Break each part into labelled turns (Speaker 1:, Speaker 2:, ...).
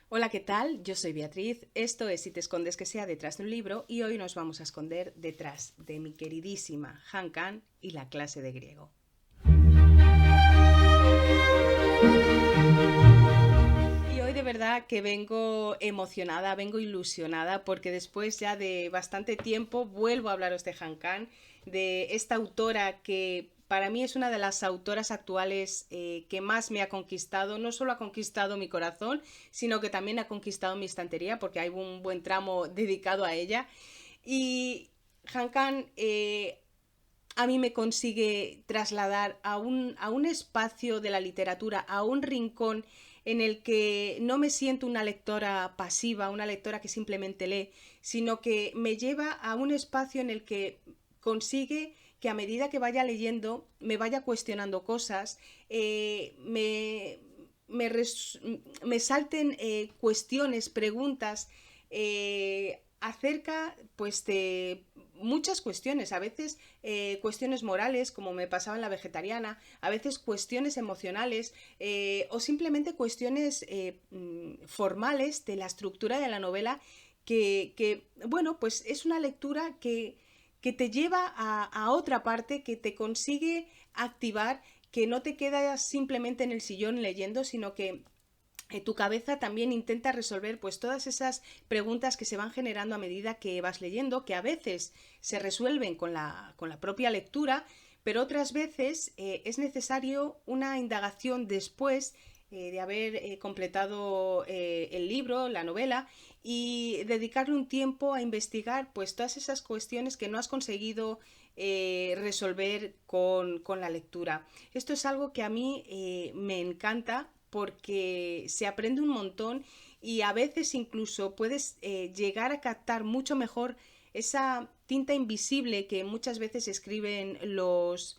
Speaker 1: Hola, ¿qué tal? Yo soy Beatriz, esto es Si te escondes que sea detrás de un libro y hoy nos vamos a esconder detrás de mi queridísima Han Kang y la clase de griego. Y hoy de verdad que vengo emocionada, vengo ilusionada porque después ya de bastante tiempo vuelvo a hablaros de Han Kang, de esta autora que para mí es una de las autoras actuales que más me ha conquistado. No solo ha conquistado mi corazón, sino que también ha conquistado mi estantería porque hay un buen tramo dedicado a ella. Y Han Kang a mí me consigue trasladar a un espacio de la literatura, a un rincón en el que no me siento una lectora pasiva, una lectora que simplemente lee, sino que me lleva a un espacio en el que consigue que a medida que vaya leyendo me vaya cuestionando cosas, me, res, me salten cuestiones, preguntas acerca pues de muchas cuestiones, a veces cuestiones morales, como me pasaba en la vegetariana, a veces cuestiones emocionales o simplemente cuestiones formales de la estructura de la novela bueno, pues es una lectura que te lleva a otra parte, que te consigue activar, que no te quedas simplemente en el sillón leyendo, sino que tu cabeza también intenta resolver pues todas esas preguntas que se van generando a medida que vas leyendo, que a veces se resuelven con la propia lectura, pero otras veces es necesario una indagación después de haber completado el libro, la novela, y dedicarle un tiempo a investigar pues todas esas cuestiones que no has conseguido resolver con la lectura. Esto es algo que a mí me encanta porque se aprende un montón y a veces incluso puedes llegar a captar mucho mejor esa tinta invisible que muchas veces escriben los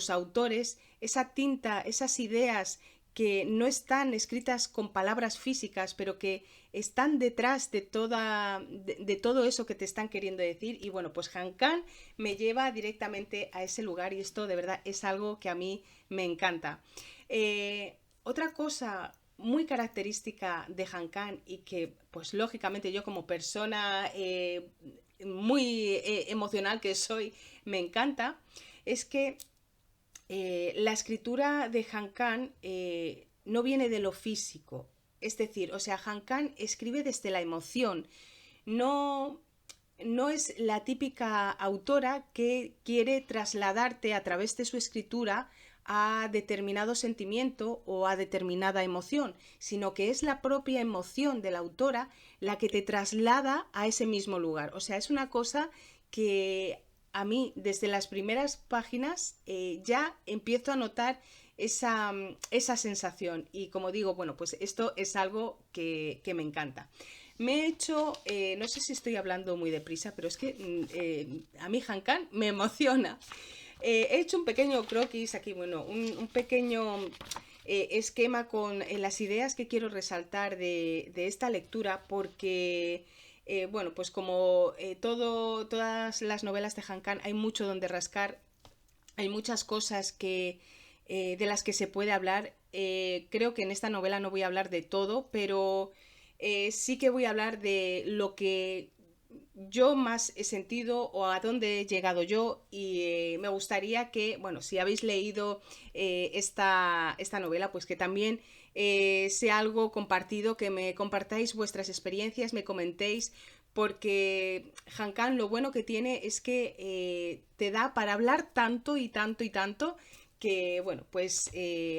Speaker 1: autores, esa tinta, esas ideas que no están escritas con palabras físicas, pero que están detrás de todo eso que te están queriendo decir. Y bueno, pues Han Kang me lleva directamente a ese lugar y esto de verdad es algo que a mí me encanta. Otra cosa muy característica de Han Kang y que pues lógicamente yo como persona muy emocional que soy me encanta es que la escritura de Han Kang no viene de lo físico. Es decir, o sea, Han Kang escribe desde la emoción. No, no es la típica autora que quiere trasladarte a través de su escritura a determinado sentimiento o a determinada emoción, sino que es la propia emoción de la autora la que te traslada a ese mismo lugar. O sea, es una cosa que a mí desde las primeras páginas ya empiezo a notar esa sensación y como digo, bueno, pues esto es algo que me encanta. Me he hecho, no sé si estoy hablando muy deprisa, pero es que a mí Han Kang me emociona. He hecho un pequeño croquis aquí, bueno, un pequeño esquema con las ideas que quiero resaltar de esta lectura porque, bueno, pues como todas las novelas de Han Kang hay mucho donde rascar, hay muchas cosas de las que se puede hablar. Creo que en esta novela no voy a hablar de todo, pero sí que voy a hablar de lo que yo más he sentido o a dónde he llegado yo y me gustaría que, bueno, si habéis leído esta novela, pues que también sea algo compartido, que me compartáis vuestras experiencias, me comentéis, porque Han Kang lo bueno que tiene es que te da para hablar tanto y tanto y tanto que bueno, pues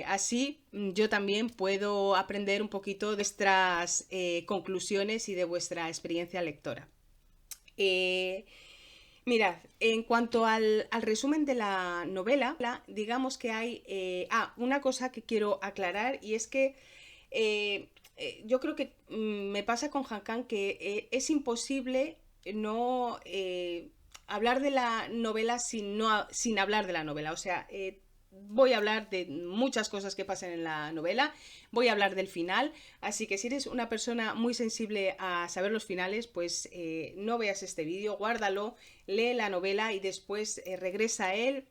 Speaker 1: así yo también puedo aprender un poquito de vuestras conclusiones y de vuestra experiencia lectora. Eh, Mirad, en cuanto al resumen de la novela, digamos que hay... una cosa que quiero aclarar y es que yo creo que me pasa con Han Kang que es imposible no hablar de la novela sin hablar de la novela. O sea, voy a hablar de muchas cosas que pasan en la novela, voy a hablar del final, así que si eres una persona muy sensible a saber los finales, pues no veas este vídeo, guárdalo, lee la novela y después regresa a él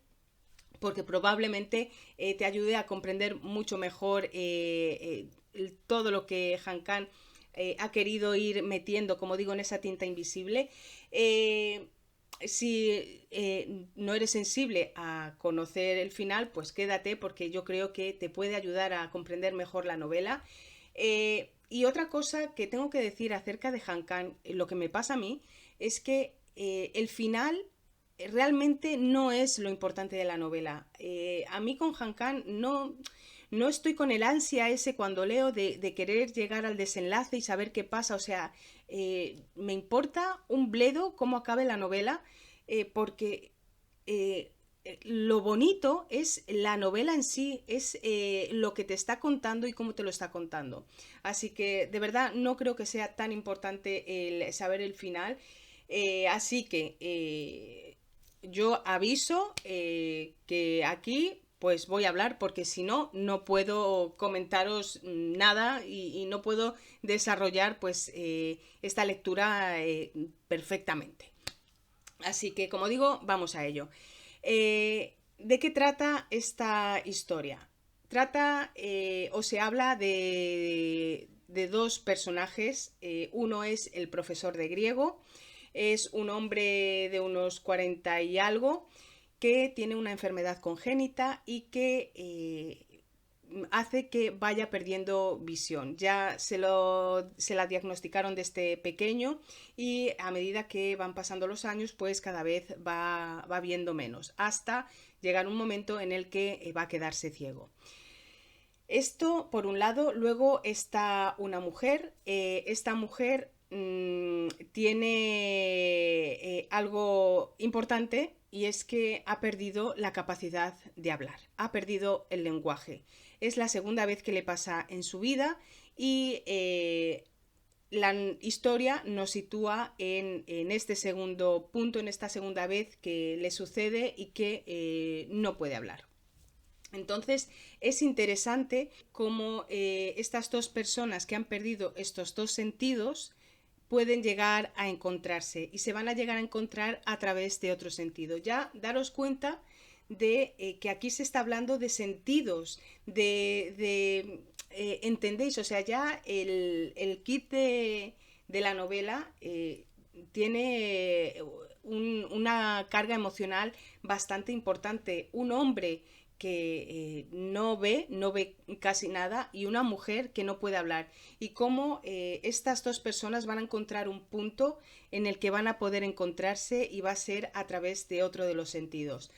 Speaker 1: porque probablemente te ayude a comprender mucho mejor todo lo que Han Kang ha querido ir metiendo, como digo, en esa tinta invisible. Si no eres sensible a conocer el final, pues quédate, porque yo creo que te puede ayudar a comprender mejor la novela. Y otra cosa que tengo que decir acerca de Han Kang, lo que me pasa a mí, es que el final realmente no es lo importante de la novela. A mí con Han Kang no estoy con el ansia ese cuando leo de querer llegar al desenlace y saber qué pasa. O sea, me importa un bledo cómo acabe la novela, porque lo bonito es la novela en sí, es lo que te está contando y cómo te lo está contando. Así que de verdad no creo que sea tan importante el saber el final. Así que yo aviso que aquí pues voy a hablar, porque si no, no puedo comentaros nada y no puedo desarrollar pues esta lectura perfectamente. Así que, como digo, vamos a ello. ¿De qué trata esta historia? Trata o se habla de dos personajes. Uno es el profesor de griego, es un hombre de unos 40 y algo que tiene una enfermedad congénita y que hace que vaya perdiendo visión. Ya se la diagnosticaron desde pequeño y a medida que van pasando los años, pues cada vez va viendo menos, hasta llegar un momento en el que va a quedarse ciego. Esto por un lado. Luego está una mujer. Esta mujer tiene algo importante, y es que ha perdido la capacidad de hablar, ha perdido el lenguaje. Es la segunda vez que le pasa en su vida, y la historia nos sitúa en este segundo punto, en esta segunda vez que le sucede y que no puede hablar. Entonces es interesante cómo estas dos personas que han perdido estos dos sentidos pueden llegar a encontrarse, y se van a llegar a encontrar a través de otro sentido. Ya daros cuenta de que aquí se está hablando de sentidos, ¿entendéis? O sea, ya el kit de la novela tiene una carga emocional bastante importante. Un hombre que no ve casi nada, y una mujer que no puede hablar, y cómo estas dos personas van a encontrar un punto en el que van a poder encontrarse, y va a ser a través de otro de los sentidos.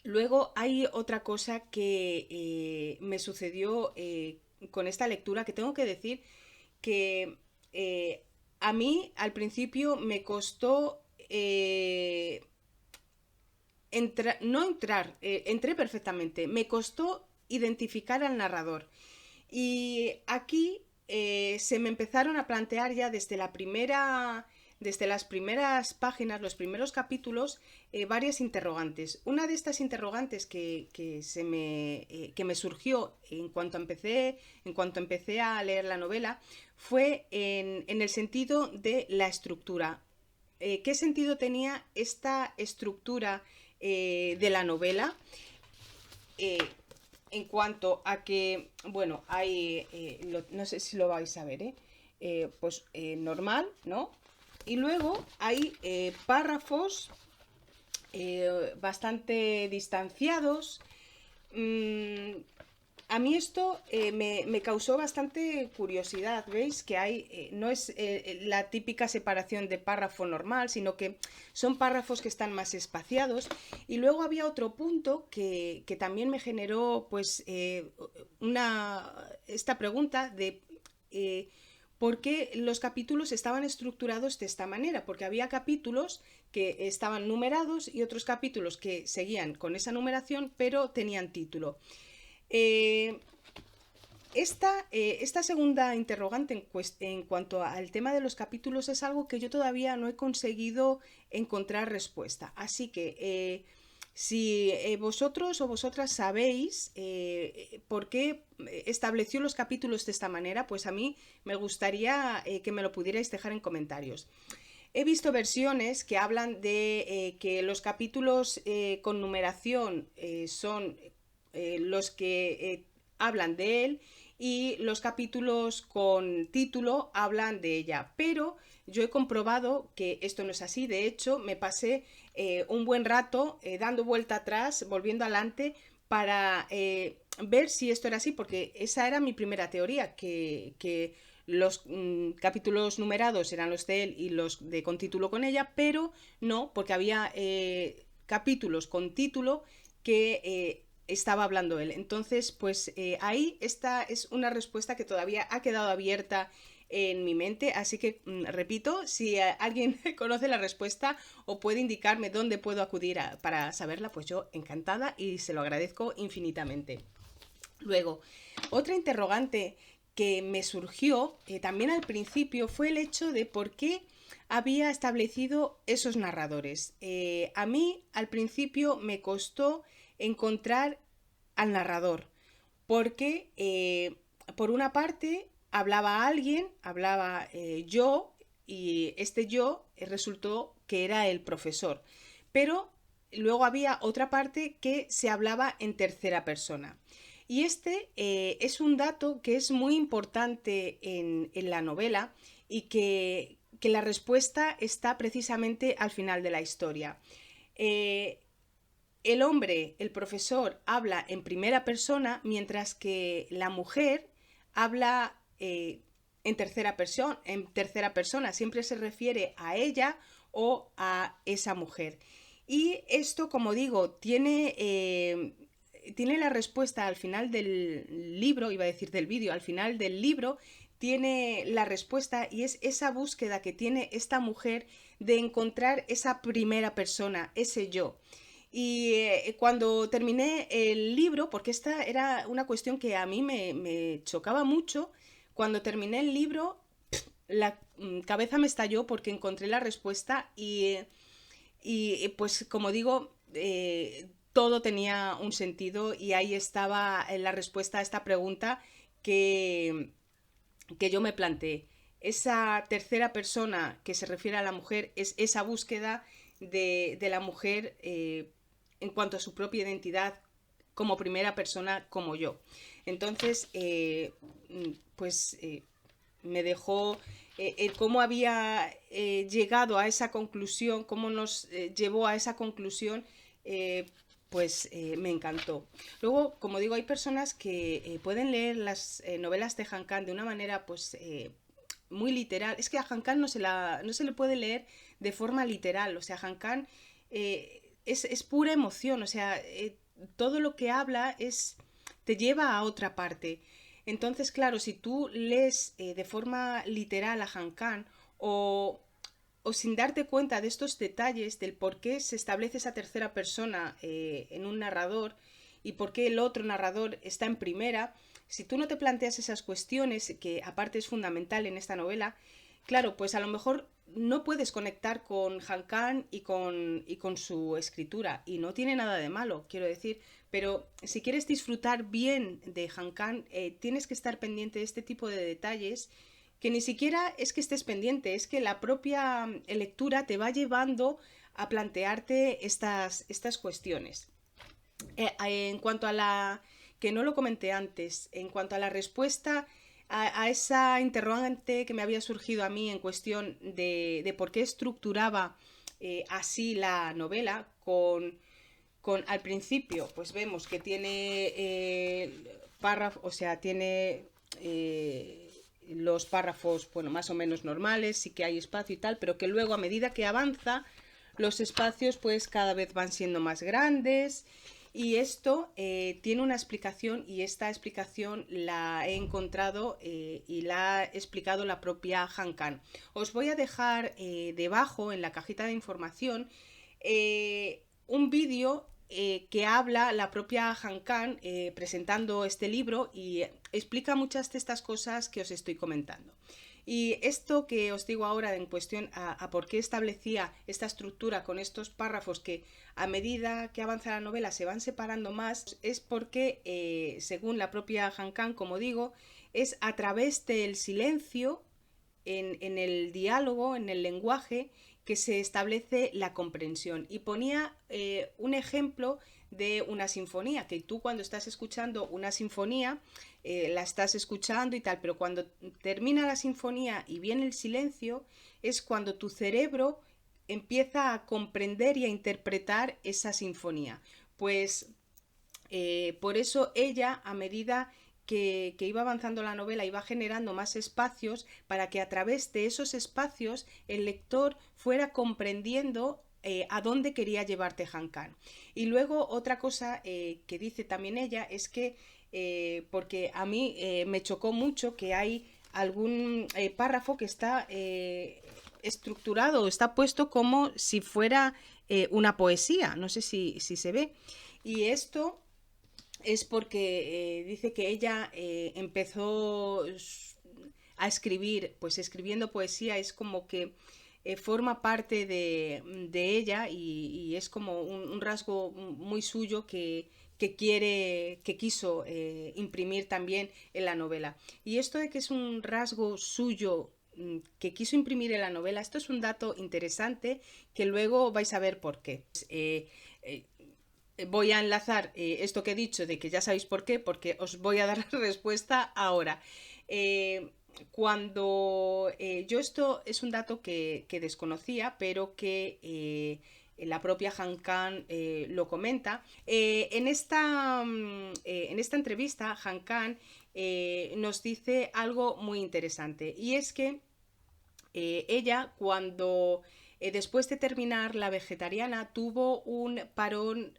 Speaker 1: Luego hay otra cosa que me sucedió con esta lectura, que tengo que decir que a mí al principio me costó entré perfectamente, me costó identificar al narrador. Y aquí se me empezaron a plantear ya desde las primeras páginas, los primeros capítulos, varias interrogantes. Una de estas interrogantes que me surgió en cuanto empecé a leer la novela, fue en el sentido de la estructura. ¿Qué sentido tenía esta estructura de la novela? Eh, en cuanto a que, bueno, hay, no sé si lo vais a ver, pues normal, ¿no? Y luego hay párrafos bastante distanciados. A mí esto me causó bastante curiosidad. ¿Veis? Que hay, no es la típica separación de párrafo normal, sino que son párrafos que están más espaciados. Y luego había otro punto que también me generó pues esta pregunta de por qué los capítulos estaban estructurados de esta manera, porque había capítulos que estaban numerados y otros capítulos que seguían con esa numeración pero tenían título. Esta segunda interrogante en cuanto al tema de los capítulos es algo que yo todavía no he conseguido encontrar respuesta. Así que si vosotros o vosotras sabéis por qué estableció los capítulos de esta manera, pues a mí me gustaría que me lo pudierais dejar en comentarios. He visto versiones que hablan de que los capítulos con numeración son los que hablan de él, y los capítulos con título hablan de ella. Pero yo he comprobado que esto no es así. De hecho, me pasé un buen rato dando vuelta atrás, volviendo adelante, para ver si esto era así, porque esa era mi primera teoría, que los capítulos numerados eran los de él y los de con título con ella, pero no, porque había capítulos con título que estaba hablando él. Entonces, pues ahí esta es una respuesta que todavía ha quedado abierta en mi mente, así que repito, si alguien conoce la respuesta o puede indicarme dónde puedo acudir para saberla, pues yo encantada y se lo agradezco infinitamente. Luego, otra interrogante que me surgió también al principio fue el hecho de por qué había establecido esos narradores. A mí al principio me costó encontrar al narrador, porque por una parte hablaba alguien, hablaba yo, y este yo resultó que era el profesor, pero luego había otra parte que se hablaba en tercera persona. Y este es un dato que es muy importante en la novela y que la respuesta está precisamente al final de la historia. Eh, el hombre, el profesor, habla en primera persona, mientras que la mujer habla en tercera persona. Siempre se refiere a ella o a esa mujer. Y esto, como digo, tiene la respuesta al final del libro, iba a decir del vídeo, al final del libro tiene la respuesta, y es esa búsqueda que tiene esta mujer de encontrar esa primera persona, ese yo. Y cuando terminé el libro, porque esta era una cuestión que a mí me chocaba mucho, cuando terminé el libro, la cabeza me estalló porque encontré la respuesta y pues como digo, todo tenía un sentido, y ahí estaba la respuesta a esta pregunta que, que yo me planteé. Esa tercera persona que se refiere a la mujer es esa búsqueda de la mujer en cuanto a su propia identidad como primera persona, como yo. Entonces, pues me dejó cómo había llegado a esa conclusión, cómo nos llevó a esa conclusión, pues me encantó. Luego, como digo, hay personas que pueden leer las novelas de Han Kang de una manera pues muy literal. Es que a Han Kang no se le puede leer de forma literal. O sea, Han Kang es pura emoción. O sea, todo lo que habla te lleva a otra parte. Entonces, claro, si tú lees de forma literal a Han Kang, o sin darte cuenta de estos detalles del por qué se establece esa tercera persona en un narrador y por qué el otro narrador está en primera, si tú no te planteas esas cuestiones, que aparte es fundamental en esta novela, claro, pues a lo mejor no puedes conectar con Han Kang y con su escritura, y no tiene nada de malo, quiero decir, pero si quieres disfrutar bien de Han Kang, tienes que estar pendiente de este tipo de detalles, que ni siquiera es que estés pendiente, es que la propia lectura te va llevando a plantearte estas cuestiones. En cuanto a la, que no lo comenté antes, en cuanto a la respuesta a esa interrogante que me había surgido a mí en cuestión de por qué estructuraba así la novela, al principio, pues vemos que tiene párrafos, o sea, tiene los párrafos, bueno, más o menos normales, sí que hay espacio y tal, pero que luego a medida que avanza, los espacios pues cada vez van siendo más grandes, y esto tiene una explicación, y esta explicación la he encontrado y la ha explicado la propia Han Kang. Os voy a dejar debajo en la cajita de información un vídeo que habla la propia Han Kang presentando este libro, y explica muchas de estas cosas que os estoy comentando. Y esto que os digo ahora en cuestión a por qué establecía esta estructura con estos párrafos que a medida que avanza la novela se van separando más, es porque, según la propia Han Kang, como digo, es a través del silencio, en el diálogo, en el lenguaje, que se establece la comprensión. Y ponía un ejemplo de una sinfonía, que tú cuando estás escuchando una sinfonía, la estás escuchando y tal, pero cuando termina la sinfonía y viene el silencio, es cuando tu cerebro empieza a comprender y a interpretar esa sinfonía. Pues por eso ella, a medida que iba avanzando la novela, iba generando más espacios para que a través de esos espacios el lector fuera comprendiendo a dónde quería llevarte Han Kang. Y luego otra cosa que dice también ella es que, porque a mí me chocó mucho que hay algún párrafo que está estructurado, está puesto como si fuera una poesía, no sé si se ve. Y esto es porque dice que ella empezó a escribir, pues escribiendo poesía es como que forma parte de ella y es como un rasgo muy suyo que quiso imprimir también en la novela. Y esto de que es un rasgo suyo que quiso imprimir en la novela, esto es un dato interesante que luego vais a ver por qué. Eh, Voy a enlazar esto que he dicho de que ya sabéis por qué, porque os voy a dar la respuesta ahora. Cuando yo esto es un dato que desconocía, pero que la propia Han Kang lo comenta. En esta entrevista, Han Kang nos dice algo muy interesante y es que ella cuando después de terminar la vegetariana tuvo un parón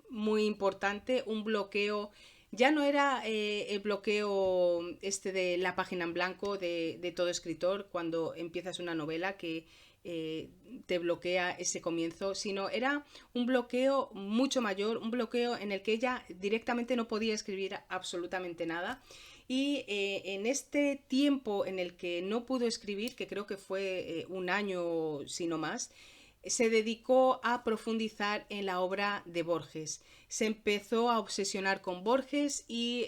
Speaker 1: muy importante, un bloqueo. Ya no era el bloqueo este de la página en blanco de todo escritor cuando empiezas una novela que te bloquea ese comienzo, sino era un bloqueo mucho mayor, un bloqueo en el que ella directamente no podía escribir absolutamente nada. Y en este tiempo en el que no pudo escribir, que creo que fue un año, si no más, se dedicó a profundizar en la obra de Borges. Se empezó a obsesionar con Borges y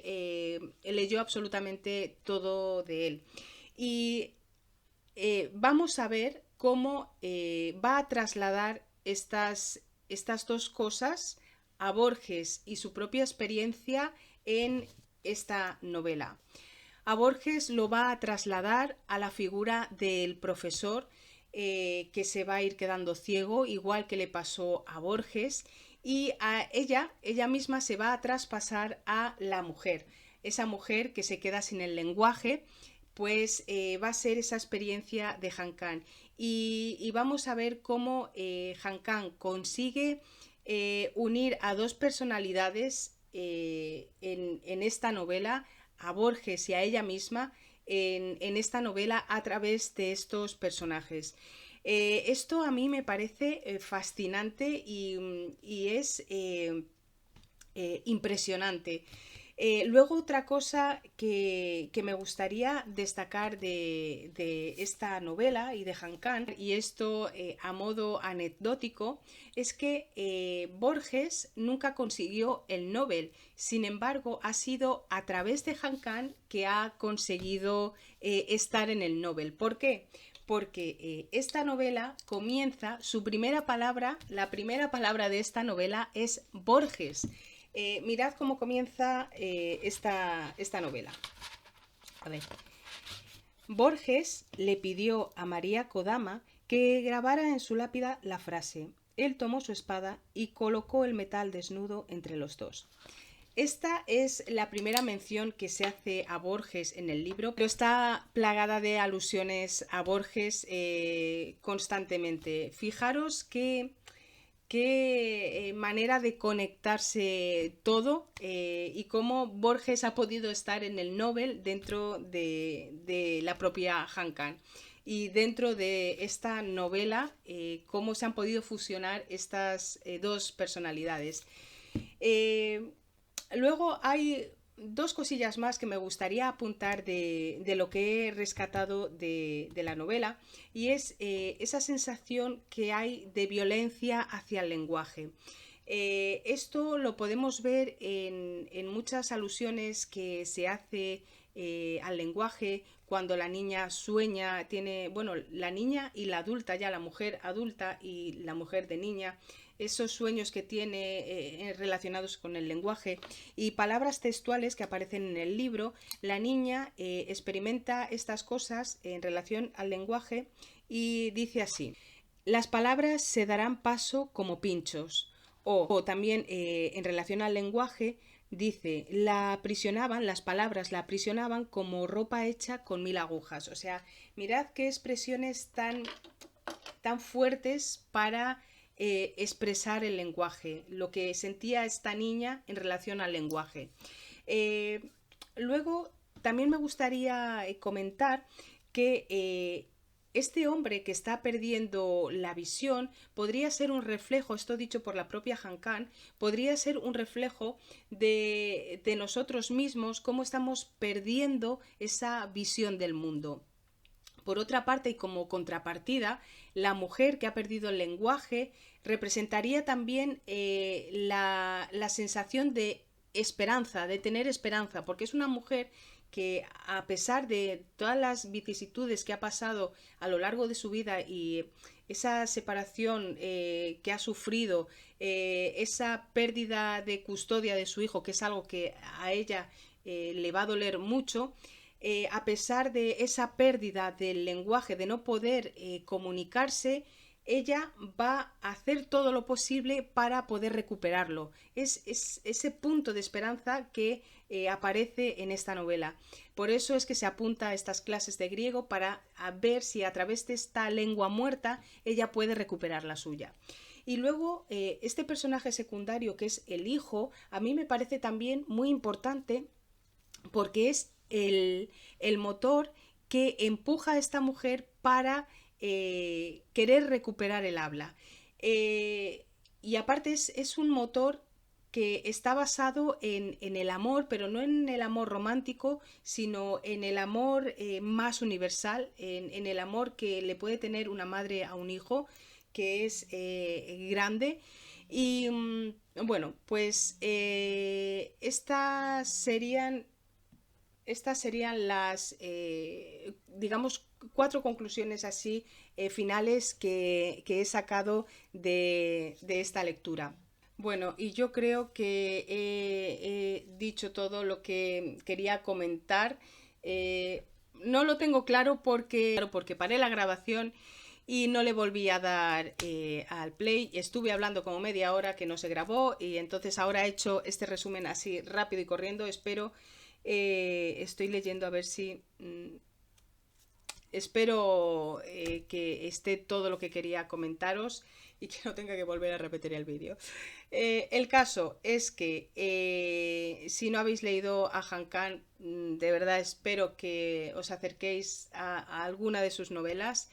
Speaker 1: leyó absolutamente todo de él. Y vamos a ver cómo va a trasladar estas dos cosas a Borges y su propia experiencia en esta novela. A Borges lo va a trasladar a la figura del profesor que se va a ir quedando ciego, igual que le pasó a Borges, y a ella misma se va a traspasar a la mujer, esa mujer que se queda sin el lenguaje, pues va a ser esa experiencia de Han Kang. Y vamos a ver cómo Han Kang consigue unir a dos personalidades en esta novela, a Borges y a ella misma, en esta novela a través de estos personajes. Esto a mí me parece fascinante y es impresionante. Luego otra cosa que me gustaría destacar de esta novela y de Han Kang, y esto a modo anecdótico, es que Borges nunca consiguió el Nobel. Sin embargo, ha sido a través de Han Kang que ha conseguido estar en el Nobel. ¿Por qué? Porque esta novela comienza, la primera palabra de esta novela es Borges. Mirad cómo comienza esta novela. A ver. Borges le pidió a María Kodama que grabara en su lápida la frase. Él tomó su espada y colocó el metal desnudo entre los dos. Esta es la primera mención que se hace a Borges en el libro, pero está plagada de alusiones a Borges constantemente. Fijaros que qué manera de conectarse todo y cómo Borges ha podido estar en el Nobel dentro de la propia Han Kang. Y dentro de esta novela, cómo se han podido fusionar estas dos personalidades. Luego hay dos cosillas más que me gustaría apuntar de lo que he rescatado de la novela, y es esa sensación que hay de violencia hacia el lenguaje. Esto lo podemos ver en muchas alusiones que se hace al lenguaje, cuando la niña sueña, tiene, bueno, la niña y la adulta, ya la mujer adulta y la mujer de niña, esos sueños que tiene relacionados con el lenguaje y palabras textuales que aparecen en el libro. La niña experimenta estas cosas en relación al lenguaje y dice así: las palabras se darán paso como pinchos. O también en relación al lenguaje dice, la aprisionaban, las palabras la aprisionaban como ropa hecha con 1000 agujas. O sea, mirad qué expresiones tan fuertes para expresar el lenguaje, lo que sentía esta niña en relación al lenguaje. Luego, también me gustaría comentar que este hombre que está perdiendo la visión podría ser un reflejo, esto dicho por la propia Han Kang, podría ser un reflejo de nosotros mismos, cómo estamos perdiendo esa visión del mundo. Por otra parte, y como contrapartida, la mujer que ha perdido el lenguaje representaría también la sensación de esperanza, de tener esperanza, porque es una mujer que, a pesar de todas las vicisitudes que ha pasado a lo largo de su vida y esa separación que ha sufrido, esa pérdida de custodia de su hijo, que es algo que a ella le va a doler mucho, a pesar de esa pérdida del lenguaje, de no poder comunicarse, ella va a hacer todo lo posible para poder recuperarlo. Es ese punto de esperanza que aparece en esta novela. Por eso es que se apunta a estas clases de griego para ver si a través de esta lengua muerta ella puede recuperar la suya. Y luego este personaje secundario, que es el hijo, a mí me parece también muy importante porque es el motor que empuja a esta mujer para querer recuperar el habla. Y aparte es un motor que está basado en el amor, pero no en el amor romántico, sino en el amor más universal, en el amor que le puede tener una madre a un hijo, que es grande. Y bueno, pues estas serían las, digamos, 4 conclusiones así finales que he sacado de esta lectura. Bueno, y yo creo que he dicho todo lo que quería comentar. No lo tengo claro porque paré la grabación y no le volví a dar al play. Estuve hablando como media hora que no se grabó y entonces ahora he hecho este resumen así rápido y corriendo. Estoy leyendo a ver si... espero que esté todo lo que quería comentaros y que no tenga que volver a repetir el vídeo. El caso es que si no habéis leído a Han Kang, de verdad espero que os acerquéis a alguna de sus novelas.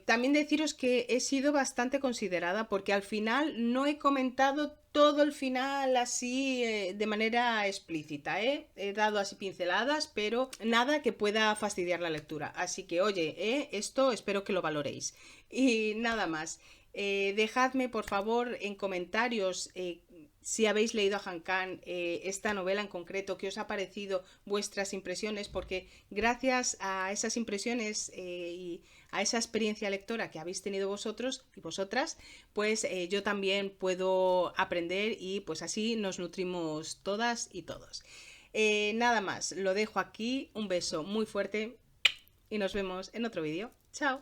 Speaker 1: También deciros que he sido bastante considerada porque al final no he comentado todo el final así de manera explícita, he dado así pinceladas, pero nada que pueda fastidiar la lectura. Así que oye, esto espero que lo valoréis. Y nada más, dejadme por favor en comentarios si habéis leído a Han Kang, esta novela en concreto, qué os ha parecido, vuestras impresiones, porque gracias a esas impresiones y a esa experiencia lectora que habéis tenido vosotros y vosotras, pues yo también puedo aprender y pues así nos nutrimos todas y todos. Nada más, lo dejo aquí, un beso muy fuerte y nos vemos en otro vídeo. Chao.